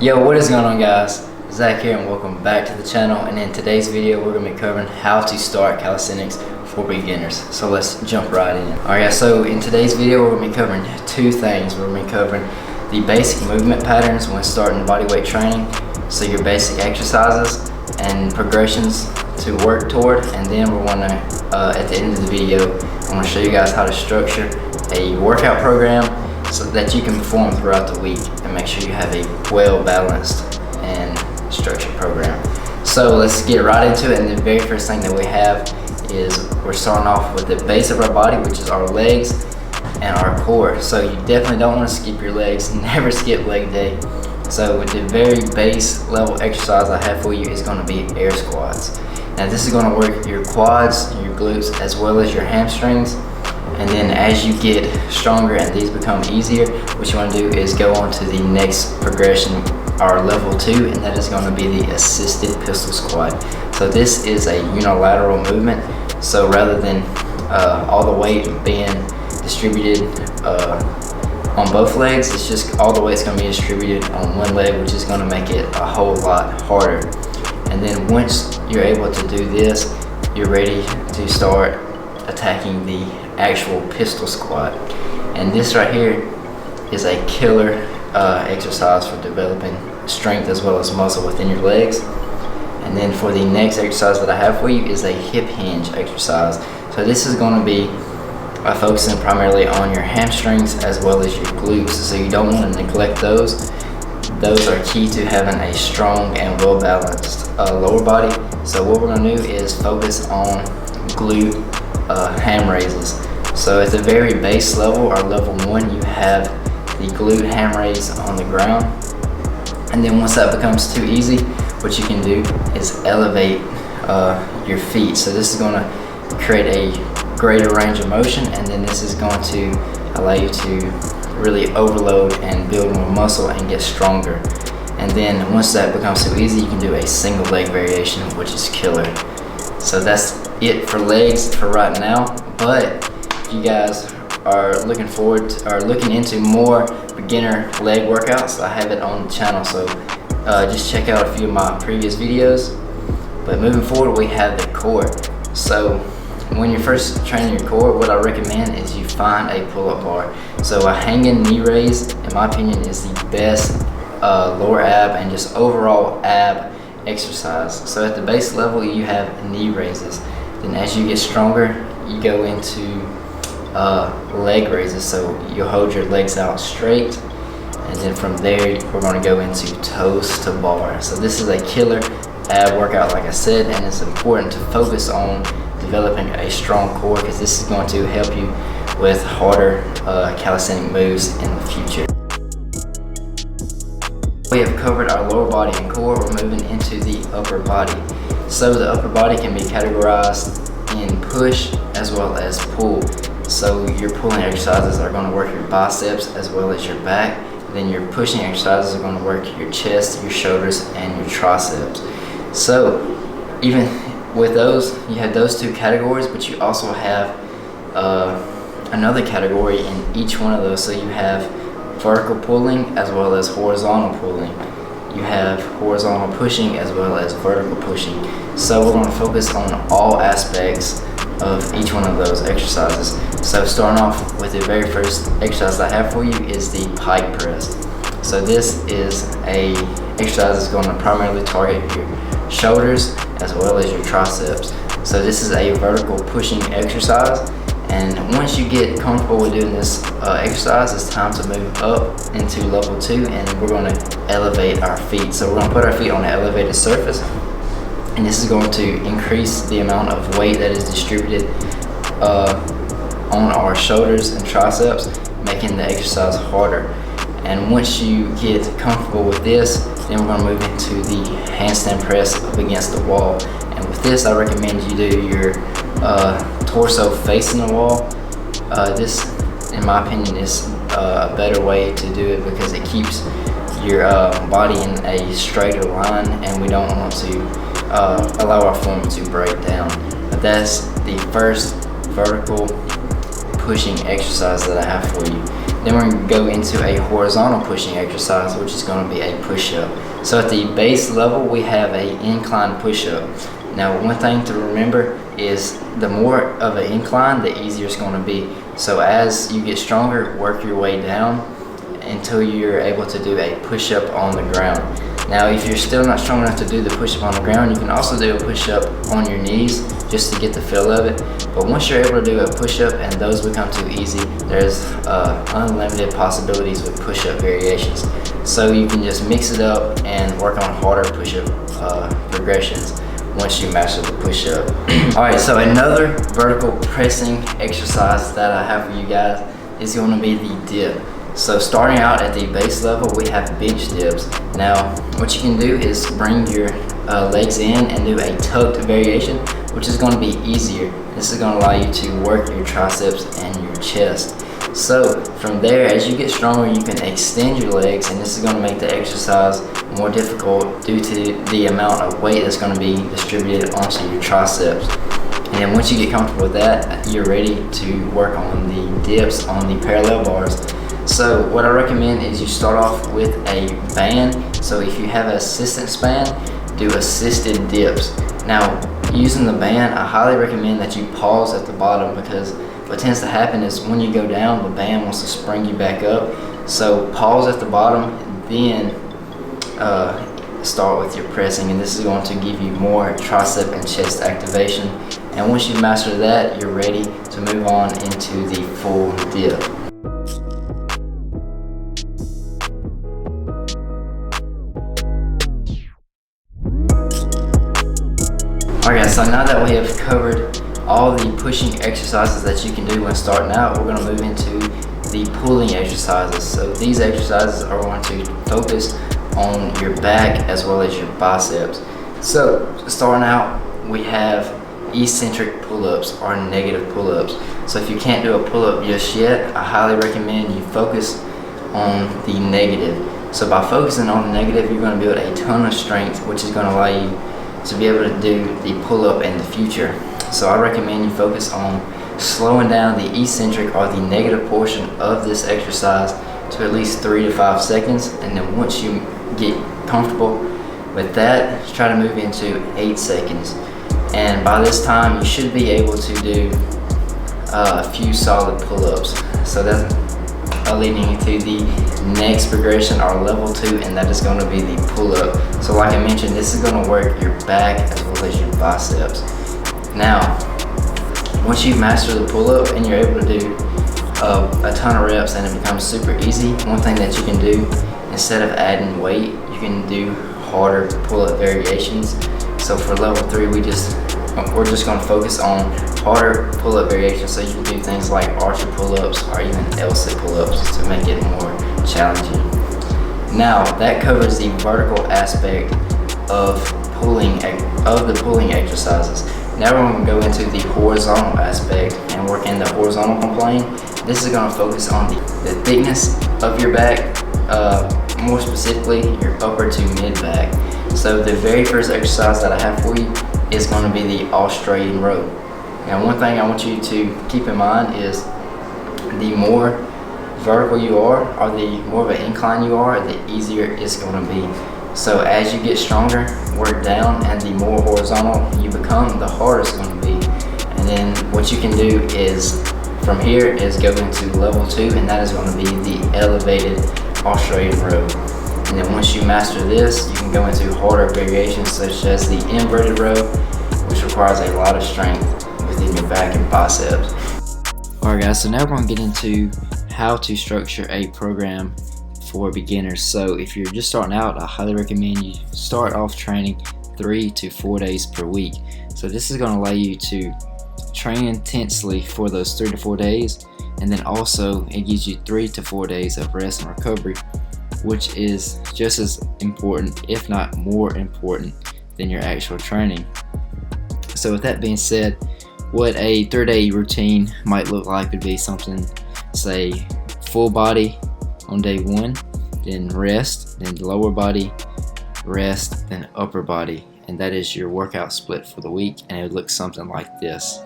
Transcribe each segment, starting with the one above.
Yo, what is going on, guys? Zach here and welcome back to the channel. And in today's video we're going to be covering how to start calisthenics for beginners. So let's jump right in. Alright guys, so in today's video we're going to be covering two things. We're going to be covering the basic movement patterns when starting bodyweight training, so your basic exercises and progressions to work toward, and then we're going to at the end of the video I'm going to show you guys how to structure a workout program so that you can perform throughout the week and make sure you have a well-balanced and structured program. So let's get right into it. And the very first thing that we have is we're starting off with the base of our body, which is our legs and our core. So you definitely don't want to skip your legs. Never skip leg day. So the very base level exercise I have for you is going to be air squats. Now this is going to work your quads, your glutes, as well as your hamstrings. And then as you get stronger and these become easier, what you want to do is go on to the next progression, our level 2, and that is going to be the assisted pistol squat. So this is a unilateral movement. So rather than all the weight being distributed on both legs, it's just all the weight's going to be distributed on one leg, which is going to make it a whole lot harder. And then once you're able to do this, you're ready to start attacking the actual pistol squat. And this right here is a killer exercise for developing strength as well as muscle within your legs. And then for the next exercise that I have for you is a hip hinge exercise. So this is going to be focusing primarily on your hamstrings as well as your glutes, so you don't want to neglect those. Those are key to having a strong and well balanced lower body. So what we're going to do is focus on glute ham raises. So at the very base level, or level 1, you have the glute ham raise on the ground. And then once that becomes too easy, what you can do is elevate your feet. So this is going to create a greater range of motion, and then this is going to allow you to really overload and build more muscle and get stronger. And then once that becomes too easy, you can do a single leg variation, which is killer. So that's it for legs for right now. But if you guys are looking into more beginner leg workouts, I have it on the channel, so just check out a few of my previous videos. But moving forward, we have the core. So when you're first training your core, what I recommend is you find a pull-up bar. So a hanging knee raise, in my opinion, is the best lower ab and just overall ab exercise. So at the base level, you have knee raises. Then as you get stronger, you go into leg raises. So you'll hold your legs out straight, and then from there we're going to go into toes to bar. So this is a killer ab workout, like I said, and it's important to focus on developing a strong core, because this is going to help you with harder calisthenic moves in the future. We have covered our lower body and core. We're moving into the upper body. So the upper body can be categorized in push as well as pull. So your pulling exercises are going to work your biceps as well as your back. Then your pushing exercises are going to work your chest, your shoulders, and your triceps. So even with those, you have those two categories, but you also have another category in each one of those. So you have vertical pulling as well as horizontal pulling. You have horizontal pushing as well as vertical pushing. So we're going to focus on all aspects of each one of those exercises. So starting off with the very first exercise I have for you is the pike press. So this is a exercise that's going to primarily target your shoulders as well as your triceps. So this is a vertical pushing exercise. And once you get comfortable with doing this exercise, it's time to move up into level 2, and we're going to elevate our feet. So we're going to put our feet on an elevated surface, and this is going to increase the amount of weight that is distributed on our shoulders and triceps, making the exercise harder. And once you get comfortable with this, then we're going to move into the handstand press up against the wall. And with this, I recommend you do your torso facing the wall. This, in my opinion, is a better way to do it because it keeps your body in a straighter line, and we don't want to allow our form to break down. But that's the first vertical pushing exercise that I have for you. Then we're going to go into a horizontal pushing exercise, which is going to be a push-up. So at the base level, we have an incline push-up. Now, one thing to remember is the more of an incline, the easier it's going to be. So as you get stronger, work your way down until you're able to do a push-up on the ground. Now, if you're still not strong enough to do the push-up on the ground, you can also do a push-up on your knees just to get the feel of it. But once you're able to do a push-up and those become too easy, there's unlimited possibilities with push-up variations. So you can just mix it up and work on harder push-up progressions once you master the push-up. Alright, so another vertical pressing exercise that I have for you guys is going to be the dip. So starting out at the base level, we have bench dips. Now, what you can do is bring your legs in and do a tucked variation, which is going to be easier. This is going to allow you to work your triceps and your chest. So from there, as you get stronger, you can extend your legs, and this is going to make the exercise more difficult due to the amount of weight that's going to be distributed onto your triceps. And then once you get comfortable with that, you're ready to work on the dips on the parallel bars. So what I recommend is you start off with a band. So if you have an assistance band, do assisted dips. Now, using the band, I highly recommend that you pause at the bottom, because what tends to happen is when you go down, the band wants to spring you back up. So pause at the bottom, then start with your pressing, and this is going to give you more tricep and chest activation. And once you master that, you're ready to move on into the full dip. Alright guys, so now that we have covered all the pushing exercises that you can do when starting out, we're going to move into the pulling exercises. So these exercises are going to focus on your back as well as your biceps. So starting out, we have eccentric pull-ups or negative pull-ups. So if you can't do a pull-up just yet, I highly recommend you focus on the negative. So by focusing on the negative, you're going to build a ton of strength, which is going to allow you to be able to do the pull-up in the future. So I recommend you focus on slowing down the eccentric or the negative portion of this exercise to at least 3 to 5 seconds, and then once you get comfortable with that, try to move into 8 seconds. And by this time, you should be able to do a few solid pull-ups. So that's leading into the next progression, or level 2, and that is going to be the pull-up. So like I mentioned, this is going to work your back as well as your biceps. Now, once you master the pull-up and you're able to do a ton of reps and it becomes super easy, one thing that you can do, instead of adding weight, you can do harder pull-up variations. So for level 3, we're just going to focus on harder pull-up variations. So you can do things like archer pull-ups or even L-sit pull-ups to make it more challenging. Now that covers the vertical aspect of the pulling exercises. Now we're going to go into the horizontal aspect and work in the horizontal plane. This is going to focus on the thickness of your back, more specifically your upper to mid back. So the very first exercise that I have for you is going to be the Australian row. Now one thing I want you to keep in mind is the more vertical you are, or the more of an incline you are, the easier it's going to be. So as you get stronger, work down, and the more horizontal you become, the harder it's going to be. And then what you can do is, from here, is go into level 2, and that is going to be the elevated Australian row. And then once you master this, you can go into harder variations such as the inverted row, which requires a lot of strength within your back and biceps. Alright guys, so now we're going to get into how to structure a program for beginners. So if you're just starting out, I highly recommend you start off training 3 to 4 days per week. So this is going to allow you to train intensely for those 3 to 4 days, and then also it gives you 3 to 4 days of rest and recovery, which is just as important, if not more important, than your actual training. So with that being said, what a 3-day routine might look like would be something, say, full body on day 1, then rest, then lower body, rest, then upper body. And that is your workout split for the week, and it would look something like this. .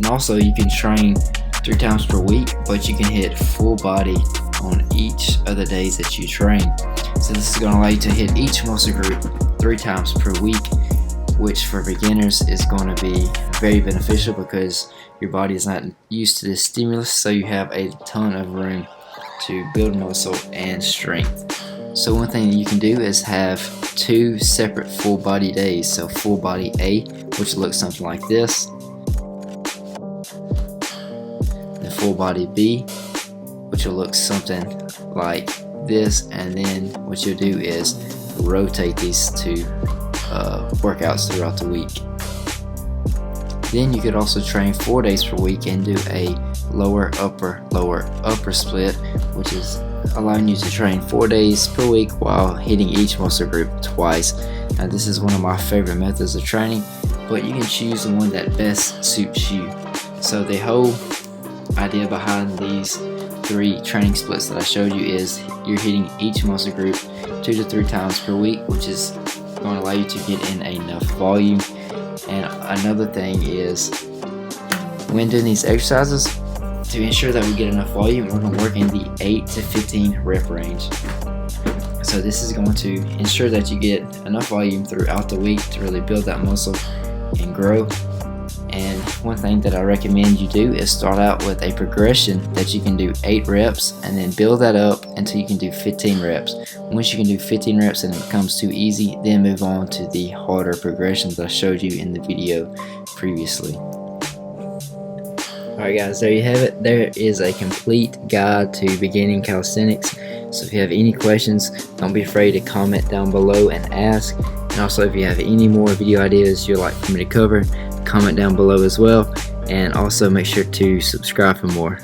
also you can train 3 times per week, but you can hit full body on each of the days that you train. So this is going to allow you to hit each muscle group 3 times per week, which for beginners is going to be very beneficial because your body is not used to this stimulus, so you have a ton of room to build muscle and strength. So one thing that you can do is have 2 separate full body days. So full body A, which looks something like this, and full body B, which will look something like this, and then what you'll do is rotate these 2 workouts throughout the week. Then you could also train 4 days per week and do a lower upper split, which is allowing you to train 4 days per week while hitting each muscle group twice. Now this is one of my favorite methods of training, but you can choose the one that best suits you. So the whole idea behind these 3 training splits that I showed you is you're hitting each muscle group 2 to 3 times per week, which is going to allow you to get in enough volume. And another thing is, when doing these exercises, to ensure that we get enough volume, we're going to work in the 8 to 15 rep range. So this is going to ensure that you get enough volume throughout the week to really build that muscle and grow. And one thing that I recommend you do is start out with a progression that you can do 8 reps and then build that up until you can do 15 reps. Once you can do 15 reps and it becomes too easy, then move on to the harder progressions that I showed you in the video previously. Alright guys, there you have it. There is a complete guide to beginning calisthenics. So if you have any questions, don't be afraid to comment down below and ask. And also if you have any more video ideas you'd like for me to cover, comment down below as well. And also make sure to subscribe for more.